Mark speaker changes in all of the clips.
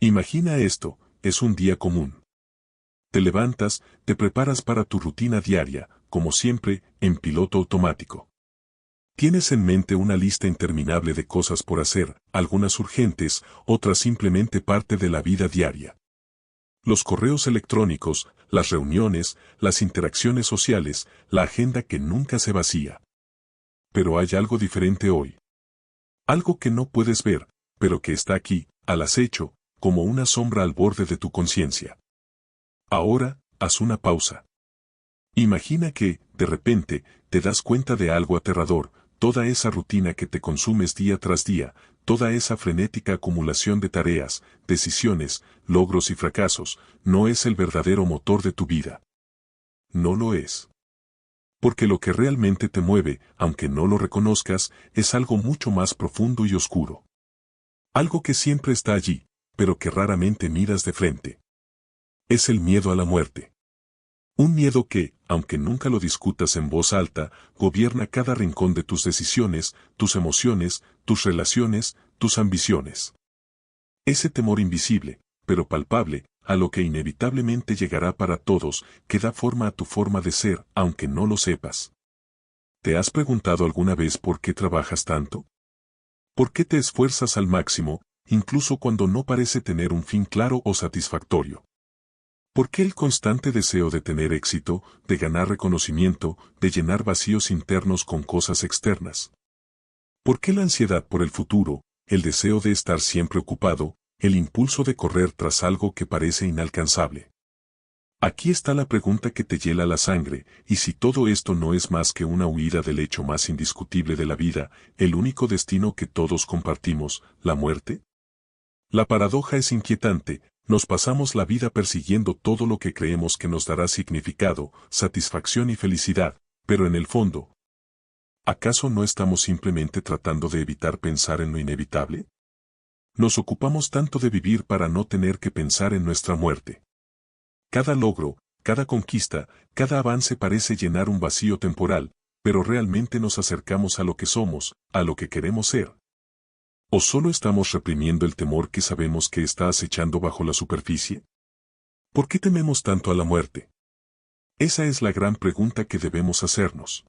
Speaker 1: Imagina esto, es un día común. Te levantas, te preparas para tu rutina diaria, como siempre, en piloto automático. Tienes en mente una lista interminable de cosas por hacer, algunas urgentes, otras simplemente parte de la vida diaria. Los correos electrónicos, las reuniones, las interacciones sociales, la agenda que nunca se vacía. Pero hay algo diferente hoy. Algo que no puedes ver, pero que está aquí, al acecho, como una sombra al borde de tu conciencia. Ahora, haz una pausa. Imagina que, de repente, te das cuenta de algo aterrador, toda esa rutina que te consumes día tras día, toda esa frenética acumulación de tareas, decisiones, logros y fracasos, no es el verdadero motor de tu vida. No lo es. Porque lo que realmente te mueve, aunque no lo reconozcas, es algo mucho más profundo y oscuro. Algo que siempre está allí, pero que raramente miras de frente. Es el miedo a la muerte. Un miedo que, aunque nunca lo discutas en voz alta, gobierna cada rincón de tus decisiones, tus emociones, tus relaciones, tus ambiciones. Ese temor invisible, pero palpable, a lo que inevitablemente llegará para todos, que da forma a tu forma de ser, aunque no lo sepas. ¿Te has preguntado alguna vez por qué trabajas tanto? ¿Por qué te esfuerzas al máximo, incluso cuando no parece tener un fin claro o satisfactorio? ¿Por qué el constante deseo de tener éxito, de ganar reconocimiento, de llenar vacíos internos con cosas externas? ¿Por qué la ansiedad por el futuro, el deseo de estar siempre ocupado, el impulso de correr tras algo que parece inalcanzable? Aquí está la pregunta que te hiela la sangre, y si todo esto no es más que una huida del hecho más indiscutible de la vida, el único destino que todos compartimos, la muerte. La paradoja es inquietante, nos pasamos la vida persiguiendo todo lo que creemos que nos dará significado, satisfacción y felicidad, pero en el fondo, ¿acaso no estamos simplemente tratando de evitar pensar en lo inevitable? Nos ocupamos tanto de vivir para no tener que pensar en nuestra muerte. Cada logro, cada conquista, cada avance parece llenar un vacío temporal, pero realmente nos acercamos a lo que somos, a lo que queremos ser. ¿O solo estamos reprimiendo el temor que sabemos que está acechando bajo la superficie? ¿Por qué tememos tanto a la muerte? Esa es la gran pregunta que debemos hacernos.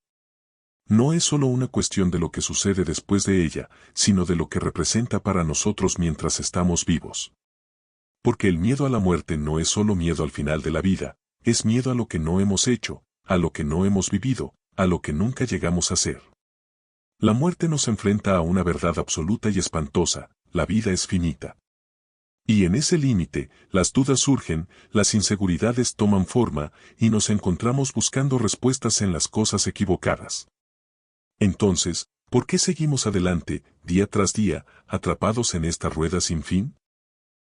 Speaker 1: No es solo una cuestión de lo que sucede después de ella, sino de lo que representa para nosotros mientras estamos vivos. Porque el miedo a la muerte no es solo miedo al final de la vida, es miedo a lo que no hemos hecho, a lo que no hemos vivido, a lo que nunca llegamos a ser. La muerte nos enfrenta a una verdad absoluta y espantosa, la vida es finita. Y en ese límite, las dudas surgen, las inseguridades toman forma, y nos encontramos buscando respuestas en las cosas equivocadas. Entonces, ¿por qué seguimos adelante, día tras día, atrapados en esta rueda sin fin?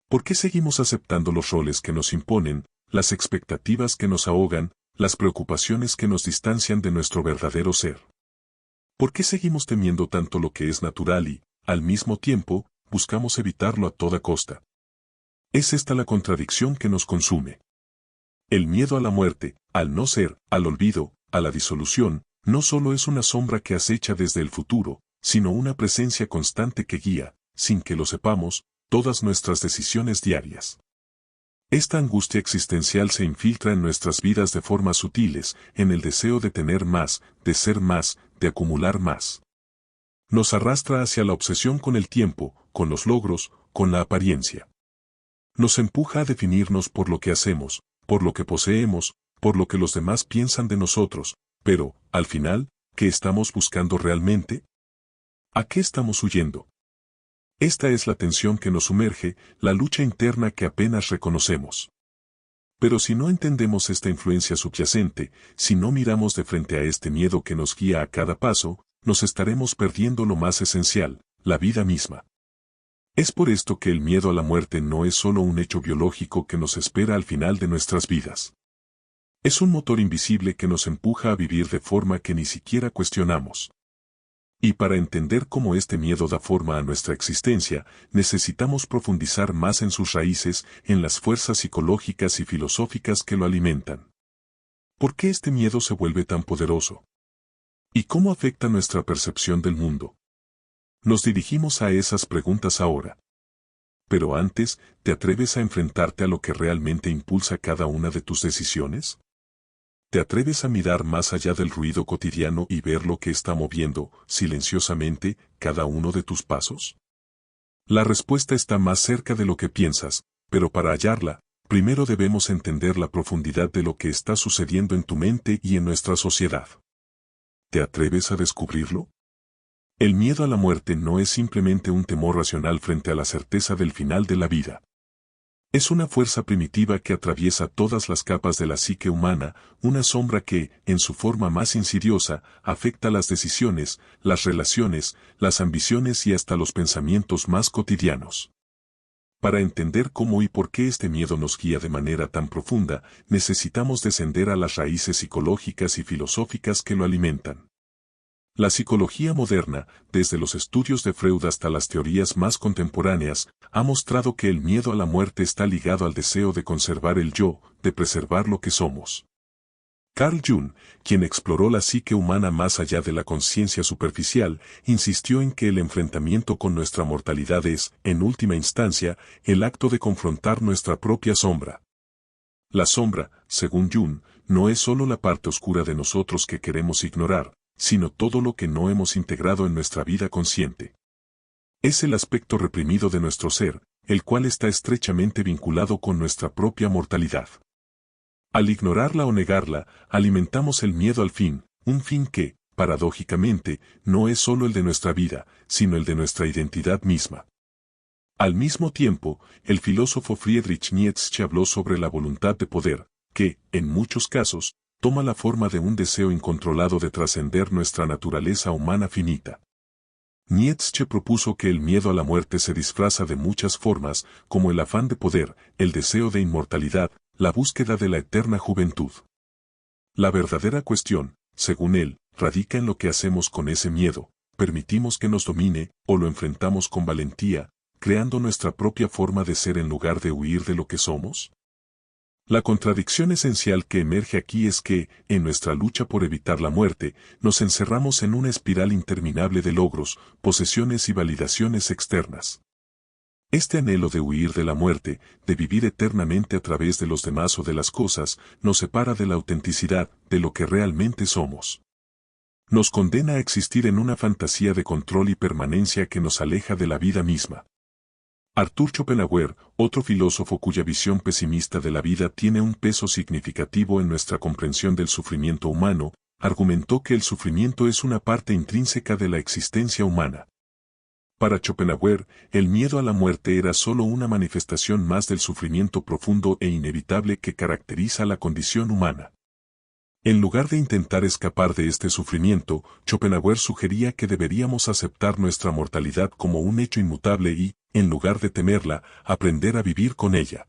Speaker 1: ¿Por qué seguimos aceptando los roles que nos imponen, las expectativas que nos ahogan, las preocupaciones que nos distancian de nuestro verdadero ser? ¿Por qué seguimos temiendo tanto lo que es natural y, al mismo tiempo, buscamos evitarlo a toda costa? Es esta la contradicción que nos consume. El miedo a la muerte, al no ser, al olvido, a la disolución, no solo es una sombra que acecha desde el futuro, sino una presencia constante que guía, sin que lo sepamos, todas nuestras decisiones diarias. Esta angustia existencial se infiltra en nuestras vidas de formas sutiles, en el deseo de tener más, de ser más, de acumular más. Nos arrastra hacia la obsesión con el tiempo, con los logros, con la apariencia. Nos empuja a definirnos por lo que hacemos, por lo que poseemos, por lo que los demás piensan de nosotros, pero, al final, ¿qué estamos buscando realmente? ¿A qué estamos huyendo? Esta es la tensión que nos sumerge, la lucha interna que apenas reconocemos. Pero si no entendemos esta influencia subyacente, si no miramos de frente a este miedo que nos guía a cada paso, nos estaremos perdiendo lo más esencial, la vida misma. Es por esto que el miedo a la muerte no es solo un hecho biológico que nos espera al final de nuestras vidas. Es un motor invisible que nos empuja a vivir de forma que ni siquiera cuestionamos. Y para entender cómo este miedo da forma a nuestra existencia, necesitamos profundizar más en sus raíces, en las fuerzas psicológicas y filosóficas que lo alimentan. ¿Por qué este miedo se vuelve tan poderoso? ¿Y cómo afecta nuestra percepción del mundo? Nos dirigimos a esas preguntas ahora. Pero antes, ¿te atreves a enfrentarte a lo que realmente impulsa cada una de tus decisiones? ¿Te atreves a mirar más allá del ruido cotidiano y ver lo que está moviendo, silenciosamente, cada uno de tus pasos? La respuesta está más cerca de lo que piensas, pero para hallarla, primero debemos entender la profundidad de lo que está sucediendo en tu mente y en nuestra sociedad. ¿Te atreves a descubrirlo? El miedo a la muerte no es simplemente un temor racional frente a la certeza del final de la vida. Es una fuerza primitiva que atraviesa todas las capas de la psique humana, una sombra que, en su forma más insidiosa, afecta las decisiones, las relaciones, las ambiciones y hasta los pensamientos más cotidianos. Para entender cómo y por qué este miedo nos guía de manera tan profunda, necesitamos descender a las raíces psicológicas y filosóficas que lo alimentan. La psicología moderna, desde los estudios de Freud hasta las teorías más contemporáneas, ha mostrado que el miedo a la muerte está ligado al deseo de conservar el yo, de preservar lo que somos. Carl Jung, quien exploró la psique humana más allá de la conciencia superficial, insistió en que el enfrentamiento con nuestra mortalidad es, en última instancia, el acto de confrontar nuestra propia sombra. La sombra, según Jung, no es solo la parte oscura de nosotros que queremos ignorar, sino todo lo que no hemos integrado en nuestra vida consciente. Es el aspecto reprimido de nuestro ser, el cual está estrechamente vinculado con nuestra propia mortalidad. Al ignorarla o negarla, alimentamos el miedo al fin, un fin que, paradójicamente, no es solo el de nuestra vida, sino el de nuestra identidad misma. Al mismo tiempo, el filósofo Friedrich Nietzsche habló sobre la voluntad de poder, que, en muchos casos, toma la forma de un deseo incontrolado de trascender nuestra naturaleza humana finita. Nietzsche propuso que el miedo a la muerte se disfraza de muchas formas, como el afán de poder, el deseo de inmortalidad, la búsqueda de la eterna juventud. La verdadera cuestión, según él, radica en lo que hacemos con ese miedo, permitimos que nos domine, o lo enfrentamos con valentía, creando nuestra propia forma de ser en lugar de huir de lo que somos. La contradicción esencial que emerge aquí es que, en nuestra lucha por evitar la muerte, nos encerramos en una espiral interminable de logros, posesiones y validaciones externas. Este anhelo de huir de la muerte, de vivir eternamente a través de los demás o de las cosas, nos separa de la autenticidad, de lo que realmente somos. Nos condena a existir en una fantasía de control y permanencia que nos aleja de la vida misma. Arthur Schopenhauer, otro filósofo cuya visión pesimista de la vida tiene un peso significativo en nuestra comprensión del sufrimiento humano, argumentó que el sufrimiento es una parte intrínseca de la existencia humana. Para Schopenhauer, el miedo a la muerte era solo una manifestación más del sufrimiento profundo e inevitable que caracteriza la condición humana. En lugar de intentar escapar de este sufrimiento, Schopenhauer sugería que deberíamos aceptar nuestra mortalidad como un hecho inmutable y, en lugar de temerla, aprender a vivir con ella.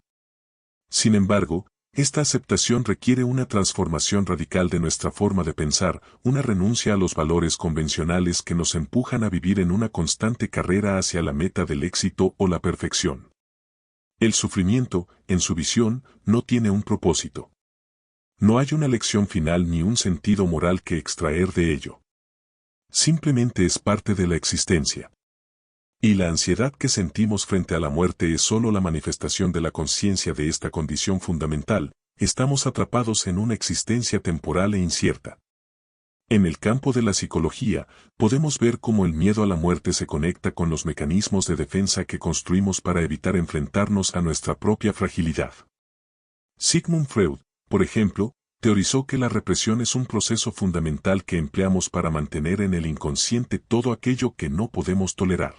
Speaker 1: Sin embargo, esta aceptación requiere una transformación radical de nuestra forma de pensar, una renuncia a los valores convencionales que nos empujan a vivir en una constante carrera hacia la meta del éxito o la perfección. El sufrimiento, en su visión, no tiene un propósito. No hay una lección final ni un sentido moral que extraer de ello. Simplemente es parte de la existencia. Y la ansiedad que sentimos frente a la muerte es solo la manifestación de la conciencia de esta condición fundamental, estamos atrapados en una existencia temporal e incierta. En el campo de la psicología, podemos ver cómo el miedo a la muerte se conecta con los mecanismos de defensa que construimos para evitar enfrentarnos a nuestra propia fragilidad. Sigmund Freud, por ejemplo, teorizó que la represión es un proceso fundamental que empleamos para mantener en el inconsciente todo aquello que no podemos tolerar.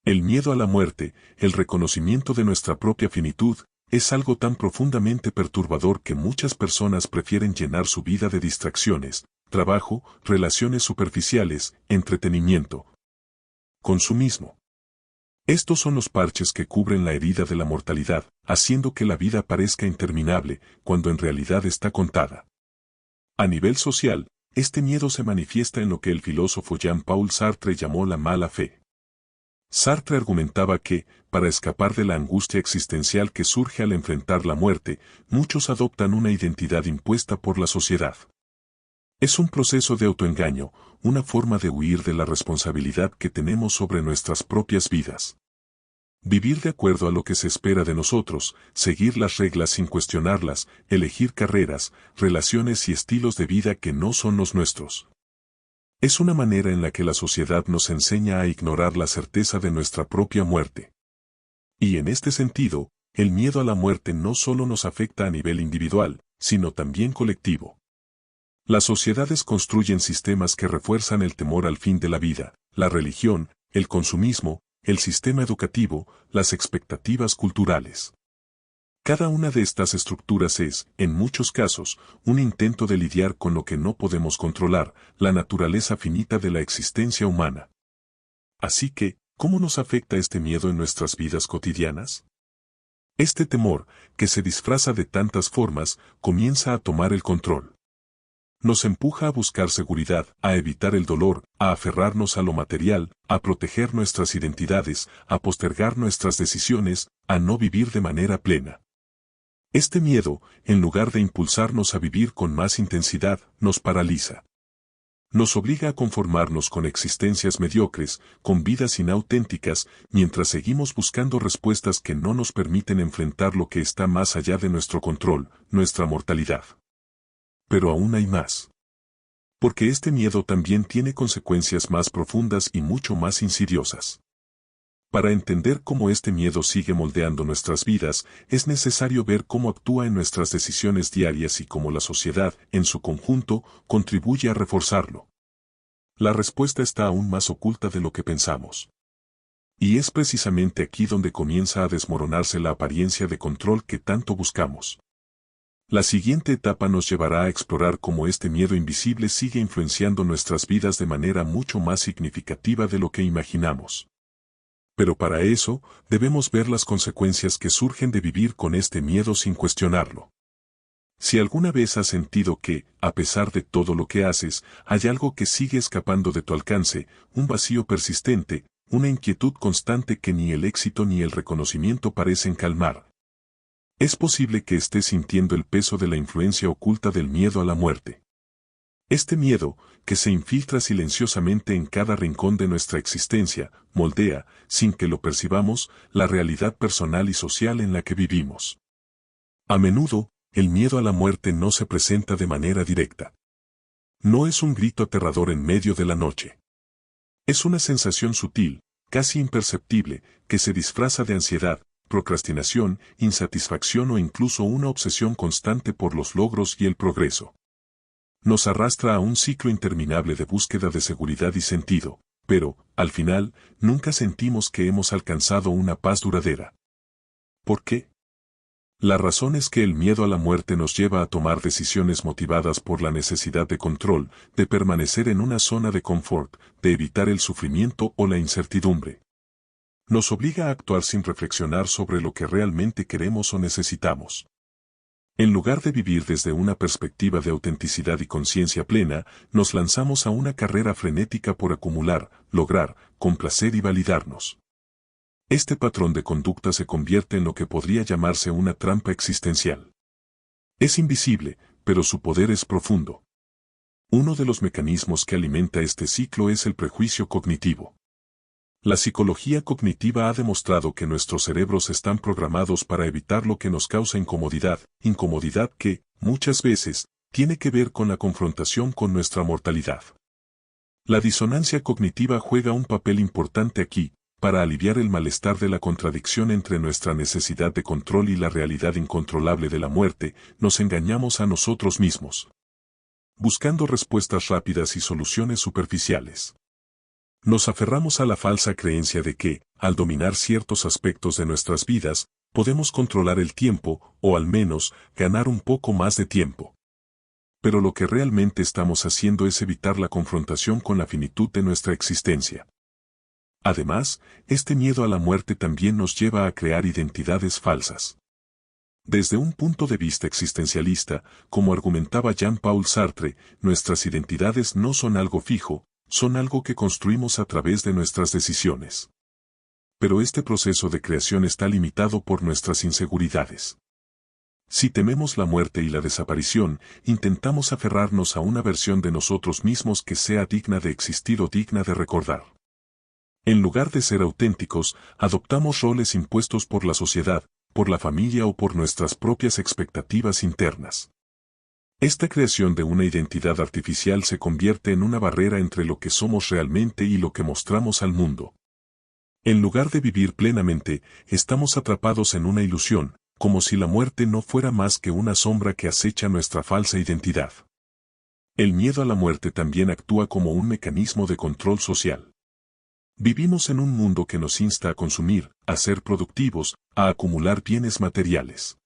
Speaker 1: El miedo a la muerte, el reconocimiento de nuestra propia finitud, es algo tan profundamente perturbador que muchas personas prefieren llenar su vida de distracciones, trabajo, relaciones superficiales, entretenimiento, consumismo. Estos son los parches que cubren la herida de la mortalidad, haciendo que la vida parezca interminable, cuando en realidad está contada. A nivel social, este miedo se manifiesta en lo que el filósofo Jean-Paul Sartre llamó la mala fe. Sartre argumentaba que, para escapar de la angustia existencial que surge al enfrentar la muerte, muchos adoptan una identidad impuesta por la sociedad. Es un proceso de autoengaño, una forma de huir de la responsabilidad que tenemos sobre nuestras propias vidas. Vivir de acuerdo a lo que se espera de nosotros, seguir las reglas sin cuestionarlas, elegir carreras, relaciones y estilos de vida que no son los nuestros. Es una manera en la que la sociedad nos enseña a ignorar la certeza de nuestra propia muerte. Y en este sentido, el miedo a la muerte no solo nos afecta a nivel individual, sino también colectivo. Las sociedades construyen sistemas que refuerzan el temor al fin de la vida, la religión, el consumismo, el sistema educativo, las expectativas culturales. Cada una de estas estructuras es, en muchos casos, un intento de lidiar con lo que no podemos controlar, la naturaleza finita de la existencia humana. Así que, ¿cómo nos afecta este miedo en nuestras vidas cotidianas? Este temor, que se disfraza de tantas formas, comienza a tomar el control. Nos empuja a buscar seguridad, a evitar el dolor, a aferrarnos a lo material, a proteger nuestras identidades, a postergar nuestras decisiones, a no vivir de manera plena. Este miedo, en lugar de impulsarnos a vivir con más intensidad, nos paraliza. Nos obliga a conformarnos con existencias mediocres, con vidas inauténticas, mientras seguimos buscando respuestas que no nos permiten enfrentar lo que está más allá de nuestro control, nuestra mortalidad. Pero aún hay más. Porque este miedo también tiene consecuencias más profundas y mucho más insidiosas. Para entender cómo este miedo sigue moldeando nuestras vidas, es necesario ver cómo actúa en nuestras decisiones diarias y cómo la sociedad, en su conjunto, contribuye a reforzarlo. La respuesta está aún más oculta de lo que pensamos. Y es precisamente aquí donde comienza a desmoronarse la apariencia de control que tanto buscamos. La siguiente etapa nos llevará a explorar cómo este miedo invisible sigue influenciando nuestras vidas de manera mucho más significativa de lo que imaginamos. Pero para eso, debemos ver las consecuencias que surgen de vivir con este miedo sin cuestionarlo. Si alguna vez has sentido que, a pesar de todo lo que haces, hay algo que sigue escapando de tu alcance, un vacío persistente, una inquietud constante que ni el éxito ni el reconocimiento parecen calmar. Es posible que estés sintiendo el peso de la influencia oculta del miedo a la muerte. Este miedo, que se infiltra silenciosamente en cada rincón de nuestra existencia, moldea, sin que lo percibamos, la realidad personal y social en la que vivimos. A menudo, el miedo a la muerte no se presenta de manera directa. No es un grito aterrador en medio de la noche. Es una sensación sutil, casi imperceptible, que se disfraza de ansiedad, procrastinación, insatisfacción o incluso una obsesión constante por los logros y el progreso. Nos arrastra a un ciclo interminable de búsqueda de seguridad y sentido, pero, al final, nunca sentimos que hemos alcanzado una paz duradera. ¿Por qué? La razón es que el miedo a la muerte nos lleva a tomar decisiones motivadas por la necesidad de control, de permanecer en una zona de confort, de evitar el sufrimiento o la incertidumbre. Nos obliga a actuar sin reflexionar sobre lo que realmente queremos o necesitamos. En lugar de vivir desde una perspectiva de autenticidad y conciencia plena, nos lanzamos a una carrera frenética por acumular, lograr, complacer y validarnos. Este patrón de conducta se convierte en lo que podría llamarse una trampa existencial. Es invisible, pero su poder es profundo. Uno de los mecanismos que alimenta este ciclo es el prejuicio cognitivo. La psicología cognitiva ha demostrado que nuestros cerebros están programados para evitar lo que nos causa incomodidad, incomodidad que, muchas veces, tiene que ver con la confrontación con nuestra mortalidad. La disonancia cognitiva juega un papel importante aquí, para aliviar el malestar de la contradicción entre nuestra necesidad de control y la realidad incontrolable de la muerte, nos engañamos a nosotros mismos, buscando respuestas rápidas y soluciones superficiales. Nos aferramos a la falsa creencia de que, al dominar ciertos aspectos de nuestras vidas, podemos controlar el tiempo, o al menos, ganar un poco más de tiempo. Pero lo que realmente estamos haciendo es evitar la confrontación con la finitud de nuestra existencia. Además, este miedo a la muerte también nos lleva a crear identidades falsas. Desde un punto de vista existencialista, como argumentaba Jean-Paul Sartre, nuestras identidades no son algo fijo, son algo que construimos a través de nuestras decisiones. Pero este proceso de creación está limitado por nuestras inseguridades. Si tememos la muerte y la desaparición, intentamos aferrarnos a una versión de nosotros mismos que sea digna de existir o digna de recordar. En lugar de ser auténticos, adoptamos roles impuestos por la sociedad, por la familia o por nuestras propias expectativas internas. Esta creación de una identidad artificial se convierte en una barrera entre lo que somos realmente y lo que mostramos al mundo. En lugar de vivir plenamente, estamos atrapados en una ilusión, como si la muerte no fuera más que una sombra que acecha nuestra falsa identidad. El miedo a la muerte también actúa como un mecanismo de control social. Vivimos en un mundo que nos insta a consumir, a ser productivos, a acumular bienes materiales.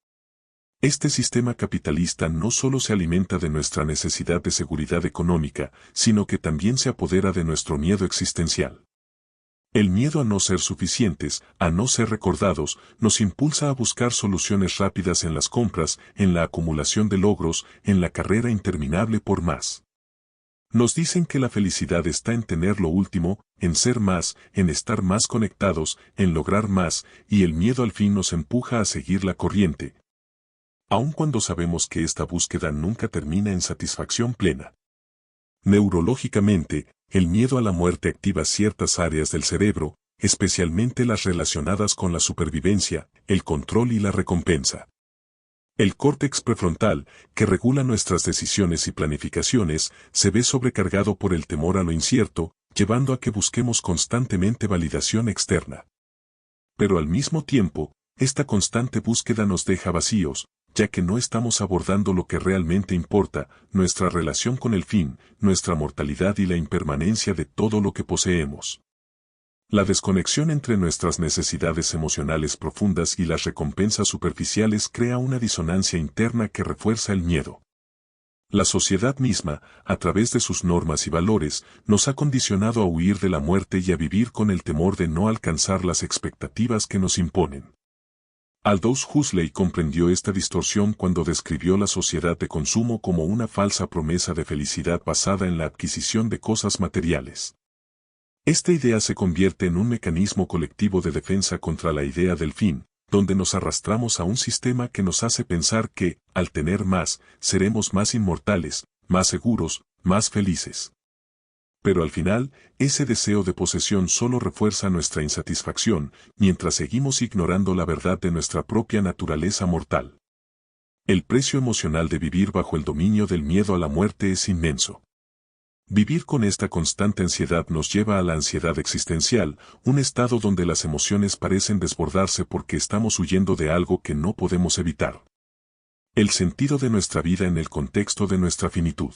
Speaker 1: Este sistema capitalista no solo se alimenta de nuestra necesidad de seguridad económica, sino que también se apodera de nuestro miedo existencial. El miedo a no ser suficientes, a no ser recordados, nos impulsa a buscar soluciones rápidas en las compras, en la acumulación de logros, en la carrera interminable por más. Nos dicen que la felicidad está en tener lo último, en ser más, en estar más conectados, en lograr más, y el miedo al fin nos empuja a seguir la corriente, aun cuando sabemos que esta búsqueda nunca termina en satisfacción plena. Neurológicamente, el miedo a la muerte activa ciertas áreas del cerebro, especialmente las relacionadas con la supervivencia, el control y la recompensa. El córtex prefrontal, que regula nuestras decisiones y planificaciones, se ve sobrecargado por el temor a lo incierto, llevando a que busquemos constantemente validación externa. Pero al mismo tiempo, esta constante búsqueda nos deja vacíos, ya que no estamos abordando lo que realmente importa, nuestra relación con el fin, nuestra mortalidad y la impermanencia de todo lo que poseemos. La desconexión entre nuestras necesidades emocionales profundas y las recompensas superficiales crea una disonancia interna que refuerza el miedo. La sociedad misma, a través de sus normas y valores, nos ha condicionado a huir de la muerte y a vivir con el temor de no alcanzar las expectativas que nos imponen. Aldous Huxley comprendió esta distorsión cuando describió la sociedad de consumo como una falsa promesa de felicidad basada en la adquisición de cosas materiales. Esta idea se convierte en un mecanismo colectivo de defensa contra la idea del fin, donde nos arrastramos a un sistema que nos hace pensar que, al tener más, seremos más inmortales, más seguros, más felices. Pero al final, ese deseo de posesión solo refuerza nuestra insatisfacción, mientras seguimos ignorando la verdad de nuestra propia naturaleza mortal. El precio emocional de vivir bajo el dominio del miedo a la muerte es inmenso. Vivir con esta constante ansiedad nos lleva a la ansiedad existencial, un estado donde las emociones parecen desbordarse porque estamos huyendo de algo que no podemos evitar. El sentido de nuestra vida en el contexto de nuestra finitud.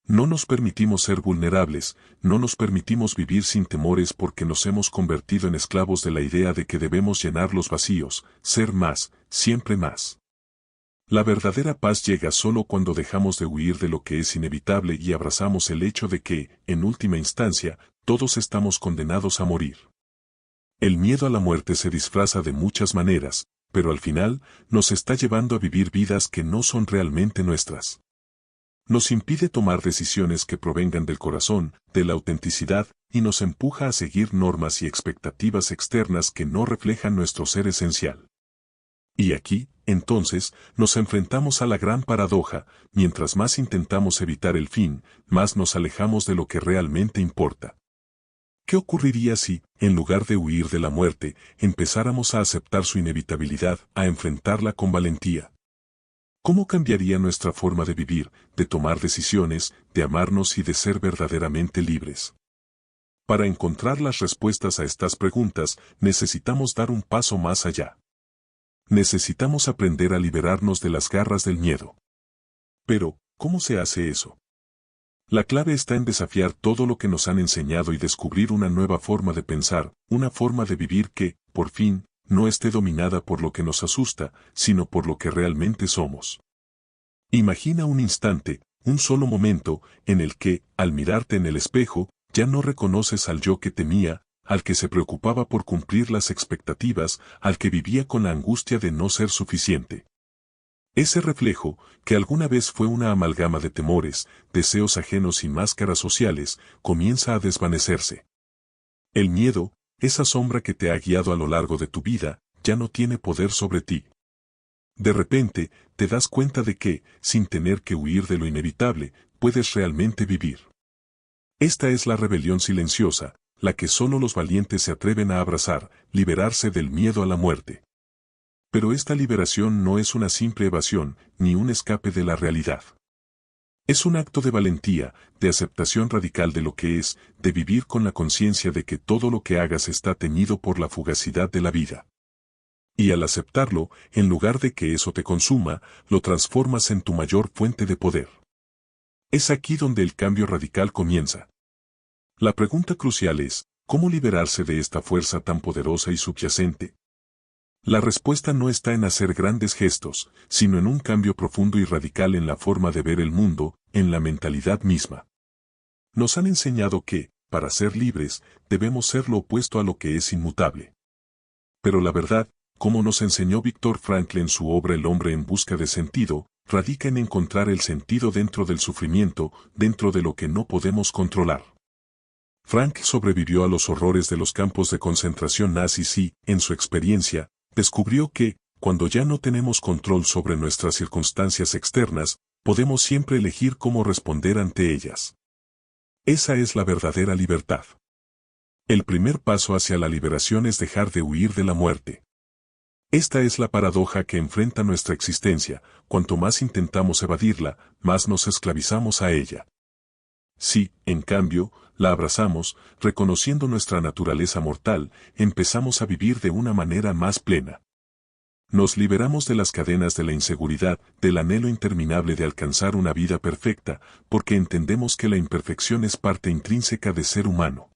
Speaker 1: No nos permitimos ser vulnerables, no nos permitimos vivir sin temores porque nos hemos convertido en esclavos de la idea de que debemos llenar los vacíos, ser más, siempre más. La verdadera paz llega solo cuando dejamos de huir de lo que es inevitable y abrazamos el hecho de que, en última instancia, todos estamos condenados a morir. El miedo a la muerte se disfraza de muchas maneras, pero al final, nos está llevando a vivir vidas que no son realmente nuestras. Nos impide tomar decisiones que provengan del corazón, de la autenticidad, y nos empuja a seguir normas y expectativas externas que no reflejan nuestro ser esencial. Y aquí, entonces, nos enfrentamos a la gran paradoja, mientras más intentamos evitar el fin, más nos alejamos de lo que realmente importa. ¿Qué ocurriría si, en lugar de huir de la muerte, empezáramos a aceptar su inevitabilidad, a enfrentarla con valentía? ¿Cómo cambiaría nuestra forma de vivir, de tomar decisiones, de amarnos y de ser verdaderamente libres? Para encontrar las respuestas a estas preguntas, necesitamos dar un paso más allá. Necesitamos aprender a liberarnos de las garras del miedo. Pero, ¿cómo se hace eso? La clave está en desafiar todo lo que nos han enseñado y descubrir una nueva forma de pensar, una forma de vivir que, por fin, no esté dominada por lo que nos asusta, sino por lo que realmente somos. Imagina un instante, un solo momento, en el que, al mirarte en el espejo, ya no reconoces al yo que temía, al que se preocupaba por cumplir las expectativas, al que vivía con la angustia de no ser suficiente. Ese reflejo, que alguna vez fue una amalgama de temores, deseos ajenos y máscaras sociales, comienza a desvanecerse. El miedo, esa sombra que te ha guiado a lo largo de tu vida, ya no tiene poder sobre ti. De repente, te das cuenta de que, sin tener que huir de lo inevitable, puedes realmente vivir. Esta es la rebelión silenciosa, la que solo los valientes se atreven a abrazar, liberarse del miedo a la muerte. Pero esta liberación no es una simple evasión, ni un escape de la realidad. Es un acto de valentía, de aceptación radical de lo que es, de vivir con la conciencia de que todo lo que hagas está teñido por la fugacidad de la vida. Y al aceptarlo, en lugar de que eso te consuma, lo transformas en tu mayor fuente de poder. Es aquí donde el cambio radical comienza. La pregunta crucial es, ¿cómo liberarse de esta fuerza tan poderosa y subyacente? La respuesta no está en hacer grandes gestos, sino en un cambio profundo y radical en la forma de ver el mundo, en la mentalidad misma. Nos han enseñado que, para ser libres, debemos ser lo opuesto a lo que es inmutable. Pero la verdad, como nos enseñó Viktor Frankl en su obra El hombre en busca de sentido, radica en encontrar el sentido dentro del sufrimiento, dentro de lo que no podemos controlar. Frankl sobrevivió a los horrores de los campos de concentración nazis y, en su experiencia, descubrió que, cuando ya no tenemos control sobre nuestras circunstancias externas, podemos siempre elegir cómo responder ante ellas. Esa es la verdadera libertad. El primer paso hacia la liberación es dejar de huir de la muerte. Esta es la paradoja que enfrenta nuestra existencia, cuanto más intentamos evadirla, más nos esclavizamos a ella. Si, en cambio, la abrazamos, reconociendo nuestra naturaleza mortal, empezamos a vivir de una manera más plena. Nos liberamos de las cadenas de la inseguridad, del anhelo interminable de alcanzar una vida perfecta, porque entendemos que la imperfección es parte intrínseca de ser humano.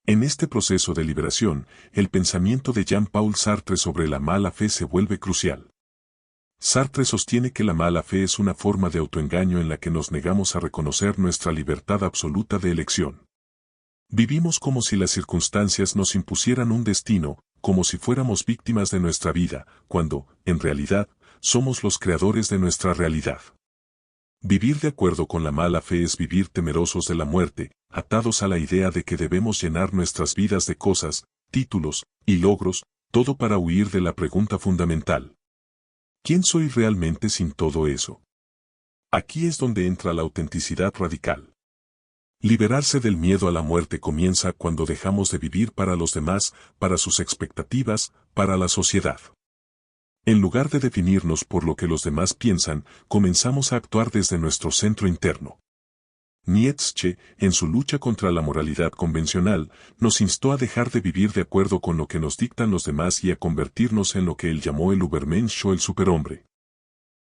Speaker 1: En este proceso de liberación, el pensamiento de Jean-Paul Sartre sobre la mala fe se vuelve crucial. Sartre sostiene que la mala fe es una forma de autoengaño en la que nos negamos a reconocer nuestra libertad absoluta de elección. Vivimos como si las circunstancias nos impusieran un destino, como si fuéramos víctimas de nuestra vida, cuando, en realidad, somos los creadores de nuestra realidad. Vivir de acuerdo con la mala fe es vivir temerosos de la muerte, atados a la idea de que debemos llenar nuestras vidas de cosas, títulos y logros, todo para huir de la pregunta fundamental. ¿Quién soy realmente sin todo eso? Aquí es donde entra la autenticidad radical. Liberarse del miedo a la muerte comienza cuando dejamos de vivir para los demás, para sus expectativas, para la sociedad. En lugar de definirnos por lo que los demás piensan, comenzamos a actuar desde nuestro centro interno. Nietzsche, en su lucha contra la moralidad convencional, nos instó a dejar de vivir de acuerdo con lo que nos dictan los demás y a convertirnos en lo que él llamó el Übermensch o el superhombre.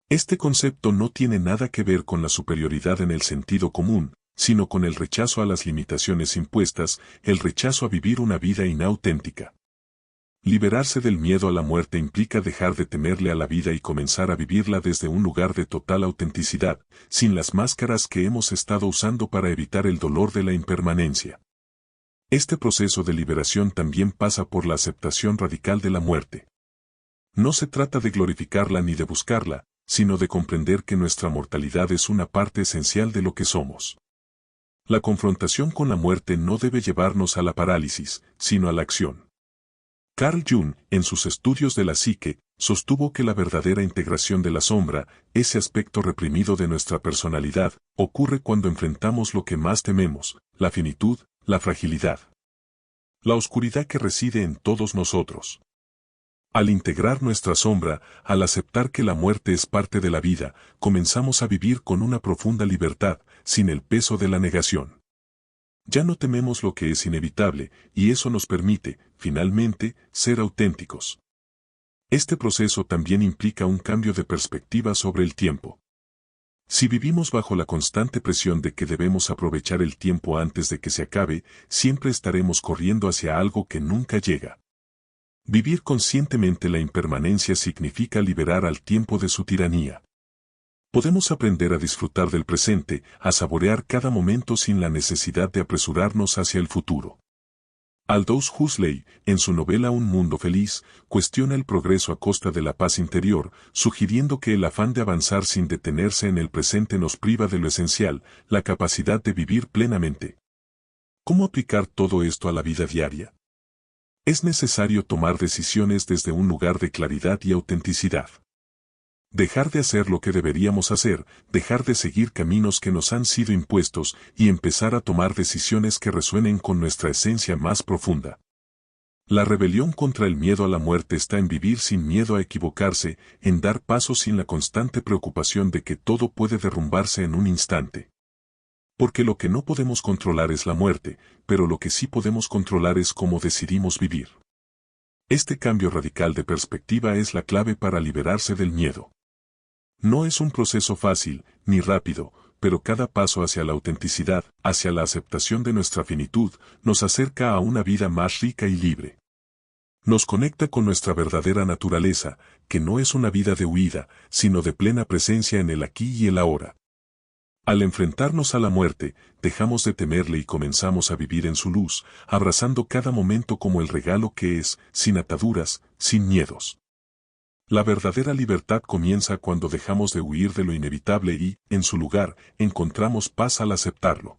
Speaker 1: Este concepto no tiene nada que ver con la superioridad en el sentido común, sino con el rechazo a las limitaciones impuestas, el rechazo a vivir una vida inauténtica. Liberarse del miedo a la muerte implica dejar de temerle a la vida y comenzar a vivirla desde un lugar de total autenticidad, sin las máscaras que hemos estado usando para evitar el dolor de la impermanencia. Este proceso de liberación también pasa por la aceptación radical de la muerte. No se trata de glorificarla ni de buscarla, sino de comprender que nuestra mortalidad es una parte esencial de lo que somos. La confrontación con la muerte no debe llevarnos a la parálisis, sino a la acción. Carl Jung, en sus estudios de la psique, sostuvo que la verdadera integración de la sombra, ese aspecto reprimido de nuestra personalidad, ocurre cuando enfrentamos lo que más tememos, la finitud, la fragilidad. La oscuridad que reside en todos nosotros. Al integrar nuestra sombra, al aceptar que la muerte es parte de la vida, comenzamos a vivir con una profunda libertad, sin el peso de la negación. Ya no tememos lo que es inevitable, y eso nos permite, finalmente, ser auténticos. Este proceso también implica un cambio de perspectiva sobre el tiempo. Si vivimos bajo la constante presión de que debemos aprovechar el tiempo antes de que se acabe, siempre estaremos corriendo hacia algo que nunca llega. Vivir conscientemente la impermanencia significa liberar al tiempo de su tiranía. Podemos aprender a disfrutar del presente, a saborear cada momento sin la necesidad de apresurarnos hacia el futuro. Aldous Huxley, en su novela Un mundo feliz, cuestiona el progreso a costa de la paz interior, sugiriendo que el afán de avanzar sin detenerse en el presente nos priva de lo esencial, la capacidad de vivir plenamente. ¿Cómo aplicar todo esto a la vida diaria? Es necesario tomar decisiones desde un lugar de claridad y autenticidad. Dejar de hacer lo que deberíamos hacer, dejar de seguir caminos que nos han sido impuestos y empezar a tomar decisiones que resuenen con nuestra esencia más profunda. La rebelión contra el miedo a la muerte está en vivir sin miedo a equivocarse, en dar pasos sin la constante preocupación de que todo puede derrumbarse en un instante. Porque lo que no podemos controlar es la muerte, pero lo que sí podemos controlar es cómo decidimos vivir. Este cambio radical de perspectiva es la clave para liberarse del miedo. No es un proceso fácil, ni rápido, pero cada paso hacia la autenticidad, hacia la aceptación de nuestra finitud, nos acerca a una vida más rica y libre. Nos conecta con nuestra verdadera naturaleza, que no es una vida de huida, sino de plena presencia en el aquí y el ahora. Al enfrentarnos a la muerte, dejamos de temerle y comenzamos a vivir en su luz, abrazando cada momento como el regalo que es, sin ataduras, sin miedos. La verdadera libertad comienza cuando dejamos de huir de lo inevitable y, en su lugar, encontramos paz al aceptarlo.